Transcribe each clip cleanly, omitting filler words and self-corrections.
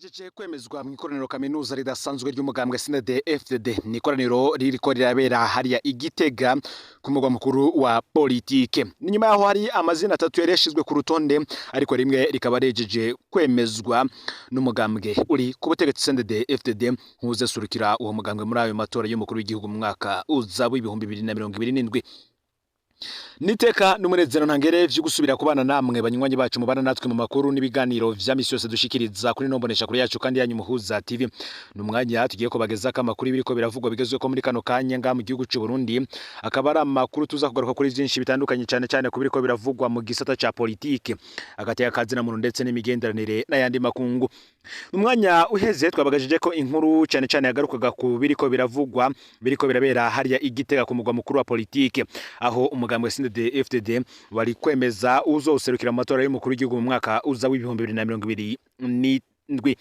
Hejeje kwemezwa mu ikoraniro kaminuza ridasanzwe ry'umugambwe CNDD-FDD ni ikoraniro ririko rirabera hariya Igitega ku mugwa mukuru wa politike. Ni nyuma yaho hari amazina atatu yari yashizwe ku rutonde ariko rimwe rikaba rejeje kwemezwa n'umugambwe uri ku butegetsi CNDD-FDD nkuze surukira uwo mugambwe muri ayo matora y'umukuru w'igihugu mu mwaka uza w'ibihumbi 2027. Niteka n'umunezero ntangere vyo gusubira kubana namwe banywanyi bacu mubana natwe mu makuru n'ibiganiro vya misi yose dushikiriza kuri nombonesha kuri yacu kandi yanyu Muhuza TV. Numwanya tugiye ko bageza amakuru biriko biravugwa bigezwe ko muri kano kanya nga mu gihugu cy'u Burundi, akaba ari amakuru tuza kugaruka kuri byinshi bitandukanye cyane ku biriko biravugwa mu gisata ca politike agateka kazi na muntu ndetse n'imigenderanire n'ayandi makungu. Umwanya uheze twabagajije ko inkuru cyane yagarukaga ku biriko biravugwa biriko birabera hariya Igitega ku mugwa mukuru wa politike, aho umugambwe CNDD-FDD wari kwemeza uzoserukira mu matora y'umukuru w'igihugu mu mwaka uza w'ibihumbi 2027.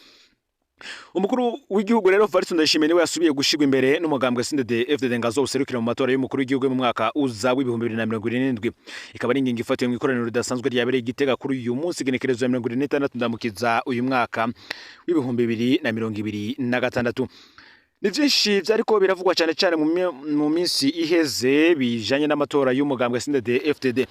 Umukuru w'igihugu rero Evariste Ndayishimiye niwe yasubiye gushigwa imbere n'umugambwe CNDD-FDD ngo azoserukira mu matora y'umukuru w'igihugu mu mwaka uza w'ibihumbi 2027. Ikaba ari ingingo ifatiwe mu ikoraniro ridasanzwe ryabereye Igitega kuri uyu munsi genekerezo ya 26 ndamukiza uyu mwaka w'ibihumbi 2026. Ni byinshi byariko biravugwa cyane mu minsi iheze bijanye n'amatora y'umugambwe CNDD-FDD.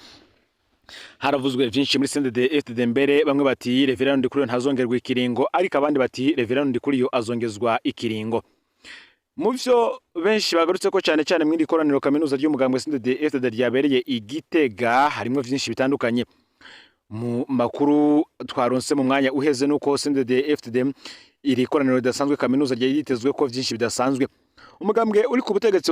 Haravuzwe byinshi muri CNDD-FDD mbere bamwe bati Reverend Ndikuriyo ntazongerwa ikiringo ariko abandi bati Reverend Ndikuriyo azongezwa ikiringo. Mu byo benshi bagarutse ko cyane mu ikoraniro kaminuza ry'umugambwe CNDD-FDD ryabereye Igitega harimo byinshi bitandukanye. Mu makuru twaronse mu mwanya uheze nuko CNDD-FDD iri koraniro ridasanzwe kaminuza ryari yitezwe ko byinshi bidasanzwe. Umugambwe uri ku butegetsi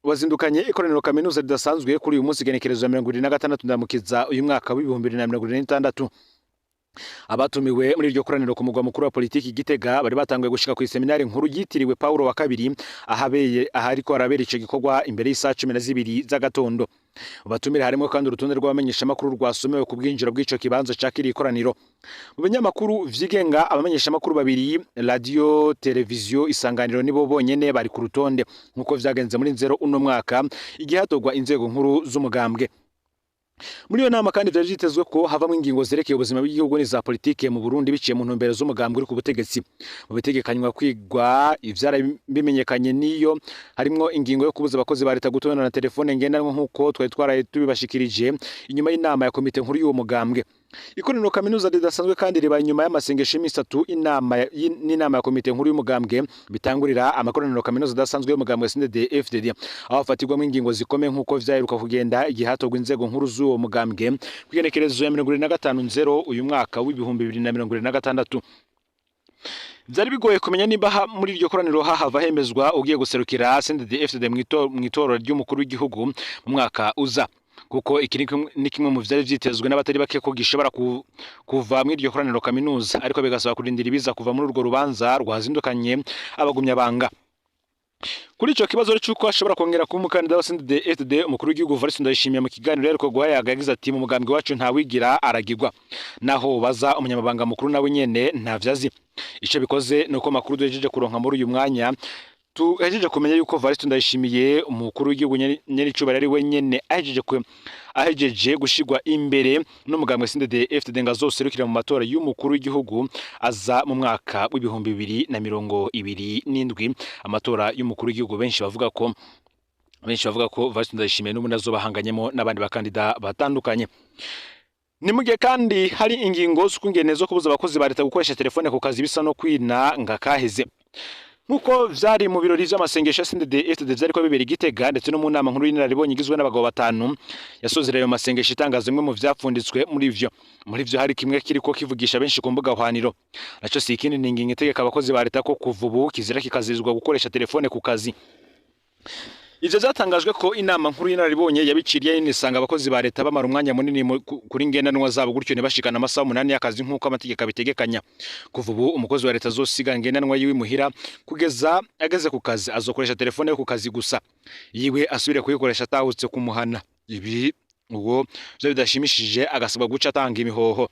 wazindukanye ikoraniro kaminuza ridasanzwe kuri uyu munsi genekerezo ya 26 ndamukiza uyu mwaka w'ibihumbi 2026. Abatumiwe muri iryo koraniro ku mugwa mukuru wa politiki Gitega bari batanguye gushika ku seminari nkuru yitiriwe Paulo wa kabiri ahariko arabera ico gikorwa imbere y'isa 12 z'agatondo. Batumire harimo kandi urutonde rw'abamenyesha makuru rwasomewe ku bwinjiro bw'ico kibanza cakiri ikoraniro. Mu binyamakuru vyigenga abamenyesha makuru babiri radio televiziyo Isanganiro nibo bonyene bari ku rutonde nkuko vyagenze muri nzero uno mwaka igihe hatogwa inzego nkuru z'umugambwe. Muri iyo nama kandi vyari vyitezwe ko havamwe ingingo zerekeye ubuzima bw'igihugu n'iza politike mu Burundi biciye mu ntumbero z'umugambwe uri ku butegetsi. Mu bitegekanywa kwigwa ivyara bimenyekanye niyo harimo ingingo yo kubuza abakozi ba leta gutonana na telefone ngendanwa nkuko twari tubibashikirije inyuma y'inama ya komite nkuru y'uwo mugambwe. Ikoraniro kaminuza ridasanzwe kandi riba inyuma y'amasengesho y'isatu n'inama ya komite nkuru y'umugambwe bitangurira amakoraniro kaminuza dasanzwe y'umugambwe CNDD-FDD aho fatirwamo ingingo zikomeye nkuko vyaheruka kugenda igihe hatogwa inzego nkuru z'uwo mugambwe kugenekerezo ya 25/0 uyu mwaka w'ibihumbi 2026. Byari bigoye kumenya niba muri iryo koraniro hahava hemezwa ugiye guserukira CNDD-FDD mu itora ry'umukuru w'igihugu mu mwaka uza, kuko iki ni kimwe mu vyari vyitezwe n'abatari bake ko gishobora kuva muri iryo koraniro kaminuza, ariko bigasaba kurindira ibiza kuva muri urwo rubanza rwazindukanye abagumya banga. Kuri ico kibazo cy'uko ashobora kongera kuba umukandida wa CNDD-FDD umukuru w'igihugu Evariste Ndayishimiye mu kiganiro yariko guhayaga yagize ati mu mugambwe wacu nta wigira aragirwa, naho baza umunyamabanga mukuru nawe nyene ntavyazi. Ico bikoze nuko makuru duhejeje kuronka muri uyu mwanya tuhejeje kumenya yuko Evariste Ndayishimiye umukuru w'igihugu nyene ari wenyene ahejeje gushigwa imbere n'umugambwe CNDD-FDD ngo azoserukira mu matora y'umukuru w'igihugu aza mu mwaka w'ibihumbi 2027. Amatora y'umukuru w'igihugu benshi bavuga ko Evariste Ndayishimiye n'ubundi azobahanganyemo n'abandi bakandida batandukanye. Ni mugihe kandi hari ingingo z'ukungene zo kubuza abakozi ba leta gukoresha telefone ku kazi bisa no kwina ngakaheze. Nkuko vyari mu birori vy'amasengesho CNDD-FDD vyariko bibera Igitega ndetse no mu nama nkuru y'inararibonye igizwe n'abagabo batanu yasozereye ayo masengesho itangaza imwe mu vyapfunditswe muri vyo hari kimwe kiriko kivugisha benshi ku mbuga hwaniro, naco si ikindi ni ingingo itegeka abakozi ba leta ko kuva ubu kizira kikazizwa gukoresha telefone ku kazi. Ivyo zatangajwe ko inama nkuru y'inararibonye yabiciriye inisanga abakozi ba leta bamara umwanya munini kuri ngendanwa zabo gutyo ntibashikana amasaha 8 y'akazi nkuko amategeko abitegekanya. Kuva ubu umukozi wa leta azosiga ngendanwa yiwe muhira kugeza ageze ku kazi azokoresha telefone yo ku kazi gusa, yiwe asubire kuyikoresha atahutse kumuhana. Ibi ubwo byo bidashimishije agasabwa guca atanga imihoho.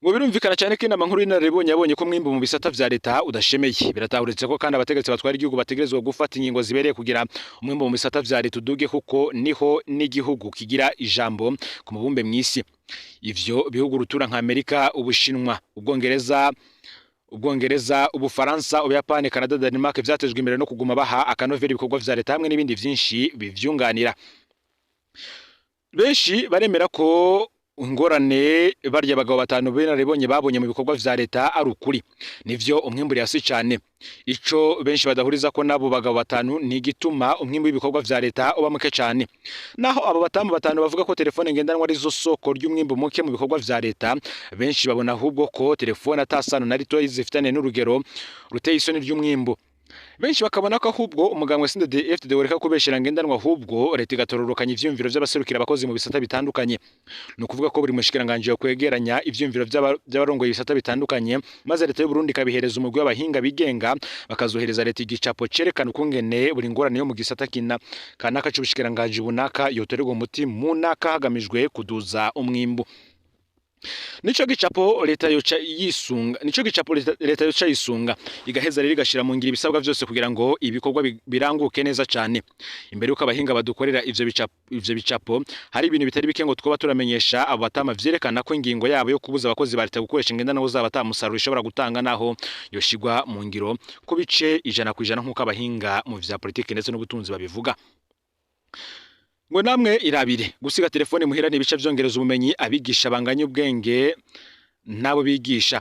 Ngo birumvikana cyane ko inama nkuru y'inararibonye yabonye ko mwimbo mu bisata vya leta udashemeye. Biratahuritse ko kandi abategetsi batwara igihugu bategerezwa gufata ingingo zibereye kugira umwimbo mu bisata vya leta uduge, kuko niho n'igihugu kigira ijambo ku mubumbe mw'isi. ivyo bihugu rutura nka Amerika, Ubushinwa, Ubwongereza, Ubufaransa, Ubuyapani, Canada, Denmark vyatejwe imbere no kuguma baha akanovera ibikorwa vya leta hamwe n'ibindi vyinshi bivyunganira. Benshi baremera ko ingorane barya abagabo batanu benaribonye babonye mu bikorwa vya leta ari ukuri, nivyo umwimburi hasi cyane. Ico benshi badahuriza ko nabo bagabo batanu ni gituma umwimbu w'ibikorwa vya leta uba muke cyane. Naho abo batanu bavuga ko telefone ngendanwa ari zo soko ry'umwimbu muke mu bikorwa vya leta, benshi babona ahubwo ko telefone atasano na rito zifitane n'urugero ruteye isoni ry'umwimbu. Benshi bakabona ko ahubwo umugambwe CNDD-FDD wereka kubeshera ngendanwa, ahubwo leta igatororokanya ivyumviro by'abaserukira abakozi mu bisata bitandukanye. No kuvuga ko buri mushikiranganje yo kwegeranya ivyumviro by'abarongoye ibisata bitandukanye, maze leta y'u Burundi kabihereza umugwi w'abahinga bigenga, bakazohereza leta igicapo cerekana ukungene buri ngorane yo mu gisata kanaka c'ubushikiranganje bunaka yoterwa umuti mu naka hagamijwe kuduza umwimbu. Nico gicapo leta yoca yisunga igaheza rero igashira mu ngira ibisabwa byose kugira ngo ibikorwa biranguke neza cyane. Imbere yuko abahinga badukorera ivyo bicapo hari ibintu bitari bike ngo twoba turamenyesha abo batama vyerekana ko ingingo yabo yo kubuza abakozi ba leta gukoresha ingendana zabo batamusaruro ishobora gutanga naho yoshigwa mu ngiro ku bice 100% nk'uko abahinga mu vya politike ndetse n'ubutunzi babivuga. Ngo namwe irabire gusiga telefone muhira n'ibice byongereza ubumenyi abigisha banganya ubwenge nabo bigisha.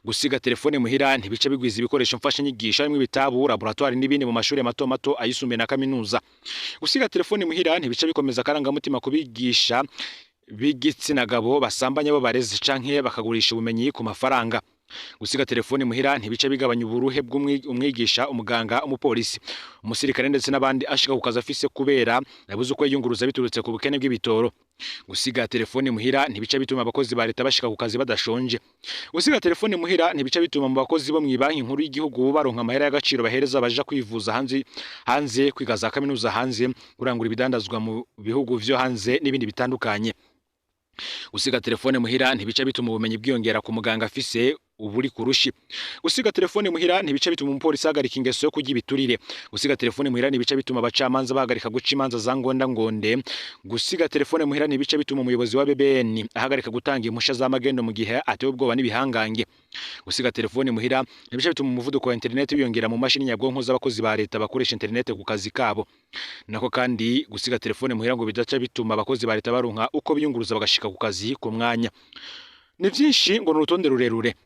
Gusiga telefone muhira ntibice bigwiza ibikoresho mfasha nyigisha bimwe bitabu laboratoire n'ibindi mu mashuri mato ayisumbuye na kaminuza. Gusiga telefone muhira ntibice bikomeza karangamutima kubigisha b'igitsina gabo basambanya bo bareze canke bakagurisha ubumenyi ku mafaranga. Gusiga telefone muhira ntibice bigabanya uburuhe bw'umwigisha, umuganga, umupolisi, umusirikare ndetse n'abandi ashika ku kazi afise kubera yabuze uko yiyunguruza biturutse ku bukene bw'ibitoro. Gusiga telefone muhira ntibice bituma abakozi ba leta bashika ku kazi badashonje. Gusiga telefone muhira ntibice bituma mu bakozi bo mwibanki nkuru y'igihugu baronka amahera y'agaciro bahereza baja kwivuza hanze kwiga za kaminuza hanze, kurangura ibidandazwa mu bihugu vyo hanze n'ibindi bitandukanye. Gusiga telefone muhira ntibice bituma ubumenyi bwiyongera ku muganga afise uburi kurushi. Gusiga telefone muhira ntibice bituma umupolisi ahagarika ingeso yo kurya ibiturire. Gusiga telefone muhira ntibice bituma abacamanza bahagarika guca imanza za ngonde. Gusiga telefone muhira ntibice bituma umuyobozi wa BBN ahagarika gutanga impusha za magendo mu gihe atewe ubwoba n'ibihangange. Gusiga telefone muhira ntibice bituma umuvuduko wa internet wiyongera mu mashini nyabwonko z'abakozi ba leta bakoresha internet ku kazi kabo. Nako kandi gusiga telefone muhira ngo bidaca bituma abakozi ba leta baronka uko biyunguruza bagashika ku kazi ku mwanya. Ni byinshi ngo n'urutonde rurerure.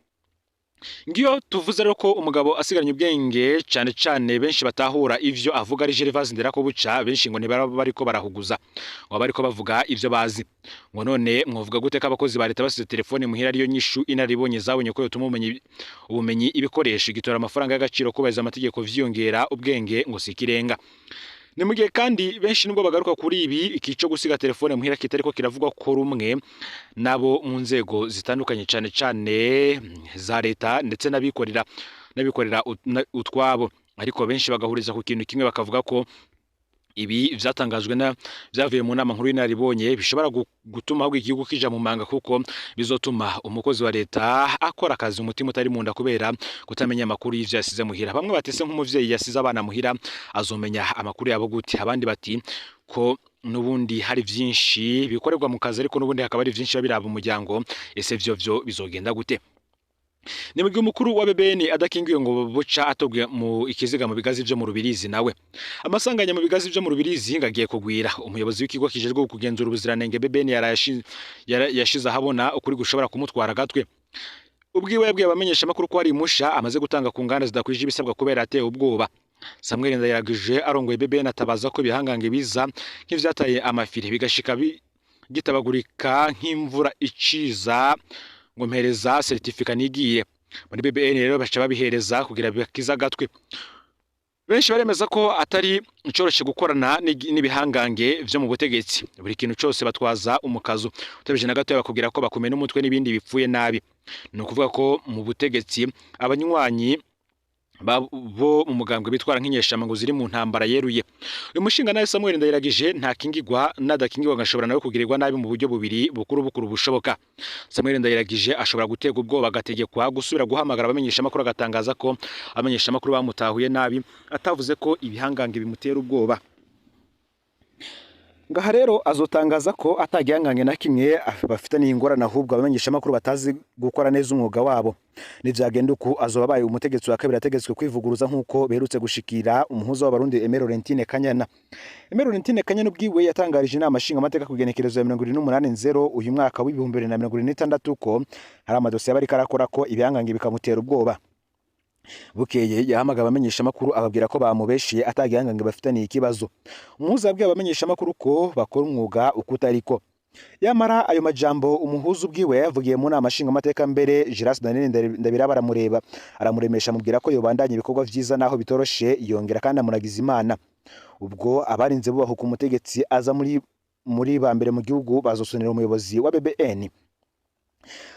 Ngiyo tuvuze rero ko umugabo asigaranye ubwenge cyane benshi batahura ivyo avuga ari Gervase Nderakobuca, benshi ngo ntibara bariko barahuguza ngo bariko bavuga ivyo bazi. Ngo none mwovuga gute ko abakozi ba leta basize telefone muhira ariyo nyishu inaribonye zabonye ko yotuma ubumenyi ibikoresho gitora amafaranga y'agaciro kubahiriza amategeko vyiyongera ubwenge ngo sikirenga. Ni mugihe kandi benshi nubwo bagaruka kuri ibi ikico gusiga telefone muhira kitariko kiravugwa ko rumwe nabo mu nzego zitandukanye cyane za leta ndetse n'abikorera utwabo, ariko benshi bagahuriza ku kintu kimwe bakavuga ko ibi vyatangajwe vyavuye mu nama nkuru y'inaribonye bishobora gutuma ahubwo igihugu kija mu manga, kuko bizotuma umukozi wa leta akora akazi umutima utari munda kubera kutamenya amakuru y'ivyo yasize muhira. Bamwe batese nk'umuvyeyi yasize abana muhira azomenya amakuru yabo gute, abandi bati ko nubundi hari vyinshi bikorerwa mu kazi ariko nubundi hakaba ari vyinshi babiraba umuryango, ese vyo bizogenda gute? Ni mugihe umukuru wa BBN adakingiye ngo buca atogwe mu ikiziga mu bigazi byo mu Rubirizi, nawe amasanganya mu bigazi byo mu Rubirizi ngagiye kugwira. Umuyobozi w'ikigo kijejwe kugenzura ubuziranenge BBN yashize ahabona ukuri gushobora kumutwara gatwe. Ubwiwe yabwiye abamenyesha makuru ko ari imusha amaze gutanga ku nganda zidakwije ibisabwa kubera ateye ubwoba. Samuel Ndayiragije arongoye BBN atabaza ko bihangange biza nk'ivyataye amafire bigashika gitabagurika nk'imvura iciza ngo mpereza certificate nigiye. Muri BBN rero baca babihereza kugira bikiza gatwe. Benshi baremeza ko atari icoroshe gukorana n'ibihangange vyo mu butegetsi. Buri kintu cyose batwaza umukazo utabije na gato bakubwira ko bakumena umutwe n'ibindi bipfuye nabi. No kuvuga ko mu butegetsi abanywanyi bo mu mugambwe bitwara nk'inyeshamba ngo ziri mu ntambara yeruye. Uyu mushinga nawe Samuel Ndayiragije ntakingirwa nadakingirwa gashobora nawe kugirirwa nabi mu buryo bubiri bukuru bushoboka. Samuel Ndayiragije ashobora gutega ubwoba agategekwa gusubira guhamagara abamenyesha makuru agatangaza ko abamenyesha makuru bamutahuye nabi, atavuze ko ibihangange bimutera ubwoba. ngaha rero azotangaza ko atagihanganye na kimwe bafitaniye ingorane, ahubwo abamenyesha makuru batazi gukora neza umwuga wabo. Nivyagenda uku azoba abaye umutegetsi wa kabiri ategetswe kwivuguruza nk'uko beherutse gushikira umuhuza w'abarundi Aimé Laurentine Kanyana. Aimé Laurentine Kanyana ubwiwe yatangarije inama nshinga amateka ku igenekerezo ya 28/0 uyu mwaka w'ibihumbi 2026 ko hari amadosiye bariko arakora ko ibihangange bikamutera ubwoba. Bukeye yahamagara abamenyesha makuru ababwira ko bamubeshiye atagihangange bafitaniye ikibazo. Umuhuza yabwiye abamenyesha makuru ko bakora umwuga ukutariko. Yamara ayo majambo umuhuza ubwiwe yavugiye mu nama nshinga amateka mbere Giras Daniel Ndabiraba aramuremesha mubwira ko yobandanya ibikorwa vyiza naho bitoroshe, yongera kandi amuragiza Imana. Ubwo abarinze bubahuka umutegetsi aza muri ba mbere mu gihugu bazosonera umuyobozi wa BBN.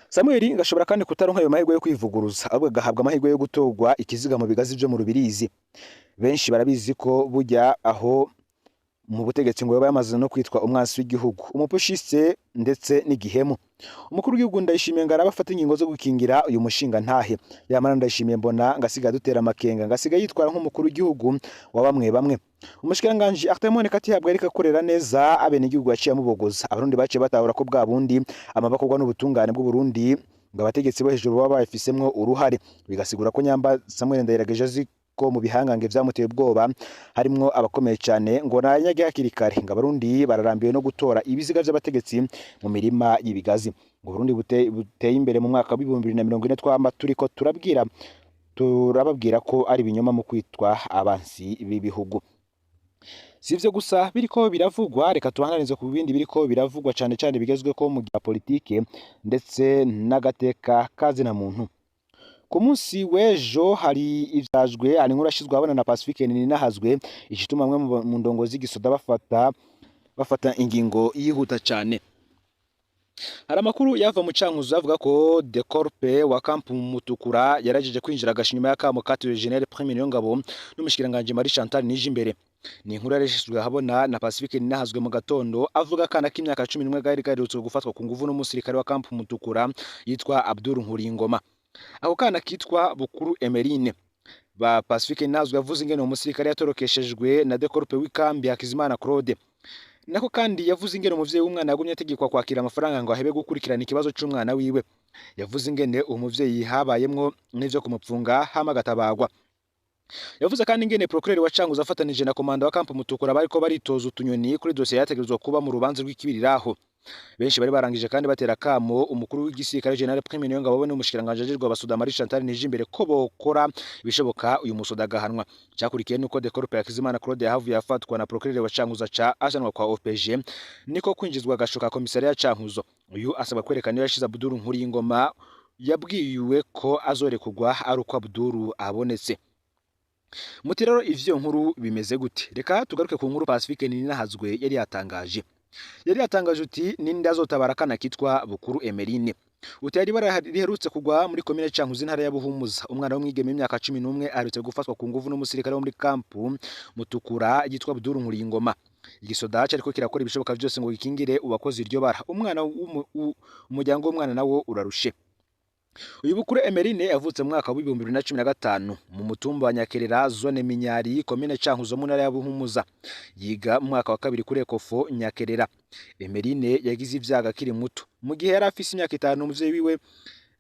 Samuel ngashobora kandi kutaronka ayo mahirwe yo kwivuguruza, ahubwo agahabwa amahirwe yo gutorwa ikiziga mu bigazi byo mu Rubirizi. Benshi barabizi ko burya aho mu butegetsi ngo yamaze no kwitwa umwansi w'igihugu, umupushiste ndetse n'igihemu. Umukuru w'igihugu Ndayishimiye ngo arabafata ingingo zo gukingira uyu mushinga ntahe. Yamara Ndayishimiye mbona ngasiga dutera amakenga, ngasiga yitwara nk'umukuru w'igihugu wa bamwe. Umushikiranganje Artemone Katihabwa ariko akorera neza abene igihugu yaciye amubogoza. Abarundi baciye batahura ko bwa bundi amabakorwa n'ubutungane bw'u Burundi ngo abategetsi bo hejuru baba bafisemwo uruhare, bigasigura ko Nyamba Samuel Ndayirageje azi ko mu bihangange vyamuteye ubwoba harimwo abakomeye cyane ngo nanyage hakiri kare. Ngo Abarundi bararambiwe no gutora ibiziga vy'abategetsi mu mirima y'ibigazi. Ngo Burundi buteye imbere mu mwaka wa 2040 twamba turiko turababwira ko ari binyoma mu kwitwa abansi b'ibihugu. Sivyo gusa biriko biravugwa, reka tubananize ku bindi biriko biravugwa cyane cyane bigezweko mu gihe politike ndetse n'agateka kazina muntu. Ku munsi w'ejo hari ivyajwe ari nkuru yashizwe abana na Pacifique Ninahazwe, igituma amwe mu ndongozi gisoda bafata ingingo yihuta cyane. Hari amakuru yava mu Cankuzo avuga ko De Corpe wa Camp Mutukura yarajeje kwinjira agashinyuma y'akamo katiwe General Premier Niyongabo n'umushikiranganje Marie Chantal Nijimbere. Ni inkuru yareshejwe habona na Pacifique Ninahazwe mu gatondo avuga kana k'imyaka 11 gari gaherutse gufatwa ku nguvu n'umusirikare wa Camp Mutukura yitwa Abdul Nkuringoma. Ako kana kitwa Bukuru Emeline. Ba Pacifique Ninahazwe yavuze ingene umusirikare yatorokeshejwe na De Corpe w'ikambi ya Kizimana Claude. Nako kandi yavuze ingene umuvyeyi w'umwana yagumye ategekwa kwakira amafaranga ngo ahebe gukurikirana ikibazo c'umwana wiwe. Yavuze ingene umuvyeyi habayemwo n'ivyo kumupfunga hama gatabagwa. Yavuze kandi ingene procureur wa Cankuzo afatanije na komanda wa Camp Mutukura bariko baritoza utunyoni kuri dossier yategerezwa kuba mu rubanza rw'ikibiriraho. Benshi bari barangije kandi batera kamo umukuru w'igisirikare General Premier Niyongabo n'umushikiranganje ajejwe abasuda Marie Chantal Nijimbere ko bokora ibishoboka uyu musuda gahanwa. Cyakurikiye nuko De Corpe ya Kizimana Claude yahavuye afatwa na procureur wa Cankuzo ca ajanwa kwa OPG, niko kwinjizwa gashoka komisariya ya Cankuzo. Uyu asaba kwerekana yashize Abdul Nkuringoma yabwiwe ko azorekugwa ari uko Abdul abonetse. Muti rero ivyo nkuru bimeze gute? Reka tugaruke ku nkuru Pacifique Ninahazwe yari yatangaje uti ninde azotabara kana kitwa Bukuru Emeline. Uti yari riherutse kugwa muri komine Cankuzo intara ya Buhumuza. Umwana w'umwigeme imyaka 11 aherutse gufatwa ku nguvu n'umusirikare wo muri Camp Mutukura yitwa Abdul Nkuringoma. Igisoda cyariko kirakora ibishoboka byose ngo gikingire ubakoze iryo bara. Umwana umuryango w'umwana nawo urarushe. Uyu Bukuru Emeline yavutse mu mwaka wa 2015 mu mutumba wa Nyakerera zone Minyari komine Cankuzo mu ntara ya Buhumuza. Yiga mu mwaka wa 2 kuri Ekofo Nyakerera. Emeline yagize ivyaga kiri muto. Mu gihe yari afise imyaka 5 umuvyeyi wiwe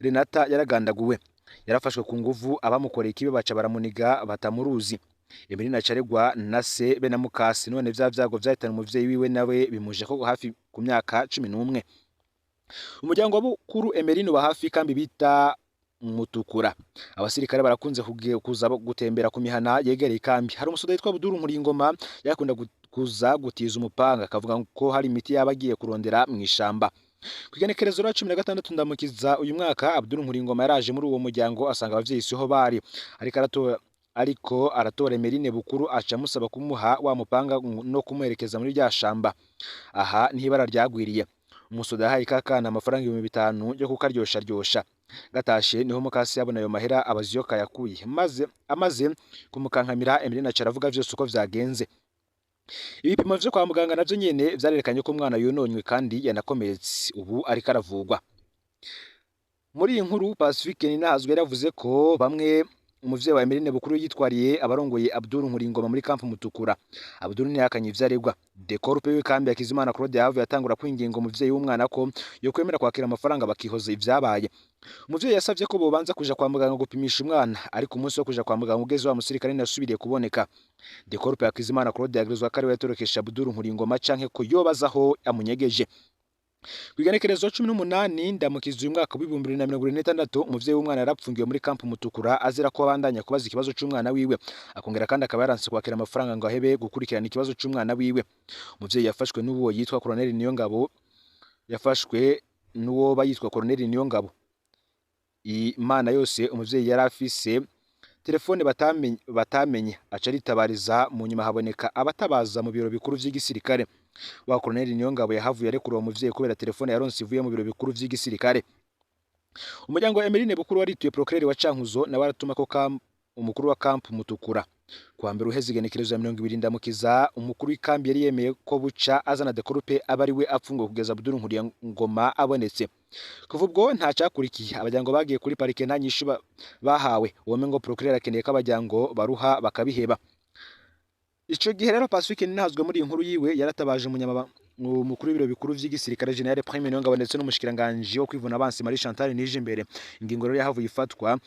Renata yaragandaguwe. Yarafashwe ku nguvu abamukoreye ikibe baca baramuniga batamuruzi. Emeline acaregwa na se be na mukasi, none vyago vyahitana umuvyeyi wiwe nawe bimuje ko hafi ku myaka 11. Umuryango wa Bukuru Emeline wa hafi kambi bita Mutukura. Abasirikare barakunze kuza gutembera ku mihana yegereye kambi. Hari umusoda yitwa Abdul Nkuringoma yakunda kuza gutiza umupanga akavuga ko hari imiti yabagiye kurondera mu ishamba. Kwigenekerezo ra 16 ndamukiza uyu mwaka Abdul Nkuringoma yaraje muri uwo muryango asanga abavyeyi siho bari. Ariko aratora Emeline Bukuru aca musaba kumuha wa mupanga no kumuherekeza muri rya shamba. Aha ntibara ryagwiriye. Umusoda yahaye kakana amafaranga 500 yo kukaryoshya. Gatashe niho mukasi yabona ayo mahera abaziyoka yakuye. Amaze kumukankamira Emeline acaravuga vyose uko vyagenze. Ibipimo vyo kwa muganga navyo nyene vyarerekanye ko umwana yononywe kandi yanakomeretse, ubu ariko aravugwa. Muri iyi nkuru Pacifique Ninahazwe yaravuze ko bamwe umuvyeyi wa Emeline Bukuru yitwariye abarongoye Abdul Nkuringoma muri kampu Mutukura. Abdul ntiyakanye ivyaregwa. Decorupe w'ikambi ya Kizimana Claude yahavuye yatangura kwinginga umuvyeyi w'umwana ko yo kwemera kwakira amafaranga bakihoza ivyabaye. Umuvyeyi yasavye ko bobanza kuja kwa muganga gupimisha umwana, ariko umunsi wo kuja kwa muganga ugeze wa musirikare nasubiriye kuboneka. Decorupe ya Kizimana Claude yagirizwa ko ari we yatorokesha Abdul Nkuringoma canke ko yobazaho amunyegeje. Kwigenekerezo 18 ndamukiza uyu mwaka wa 2026 umuvyeyi w'umwana yarapfungiwe muri kampu Mutukura azira ko abandanya kubaza ikibazo c'umwana wiwe, akongera kandi akaba yaranse kwakira amafaranga ngo ahebe gukurikirana ikibazo c'umwana wiwe. Umuvyeyi yafashwe n'uwo yitwa Colonel Niyongabo, yafashwe n'uwo bayitwa Colonel Niyongabo. Imana yose umuvyeyi yari afise telefone batamenye aca ritabariza mu nyuma haboneka abatabaza mu biro bikuru vy'igisirikare. Wa Colonel Niyongabo yahavuye arekura uwo muvyeyi kubera telefone yaronse ivuye mu biro bikuru vy'igisirikare. Umuryango wa Emeline Bukuru warituye procureur wa Cankuzo na baratuma ko umukuru wa kampu Mutukura. Kwa mbere uheze igenekerezo ya 20 ndamukiza umukuru w'ikambi yari yemeye ko buca azana Decorupe abari we apfungo kugeza Abdul Nkuringoma abonetse. Kuva ubwo nta cyakurikiye, abajyango bagiye kuri parike nta nyishu bahawe. Uwo mengo procureur akeneye ko abajyango baruha bakabiheba. Ico gihe rero Pacifique ninazwe muri inkuru yiwe yaratabaje umukuru w'ibiro bikuru vy'igisirikare General Prime Niyongabo ndetse n'umushikiranganje wo kwivuna abansi Marie Chantal Nijimbere. Ingingo rero yahavuye ifatwa.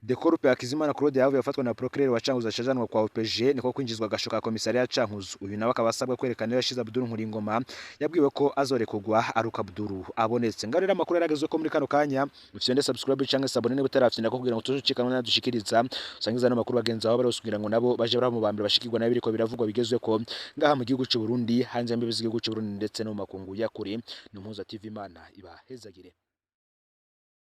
Decorupe ya Kizimana Claude yahavuye afatwa na procureur wa Cankuzo acajanwa kwa OPG niko kwinjizwa agashoka ka komisariya ya Cankuzo. Uyu nawe akaba asabwa kwerekana yashize Abdul Nkuringoma yabwiwe ko azorekugwa aruka Abdul abonetse. Ngarira amakuru yaragezwe ko muri kano kanya ufite subscribe canke sabone ne butarafyina ko kugira ngo tuzocikana nadushikiriza usangiza no makuru bagenza aho barosubira ngo nabo baje baramu bambere bashikirwa nayo biriko biravugwa bigezwe ko ngaha mu gihugu cy'u Burundi hanze y'imbibe z'igihugu cy'u Burundi ndetse no makungu ya kure. Ni Mpuza TV Imana ibahezagire.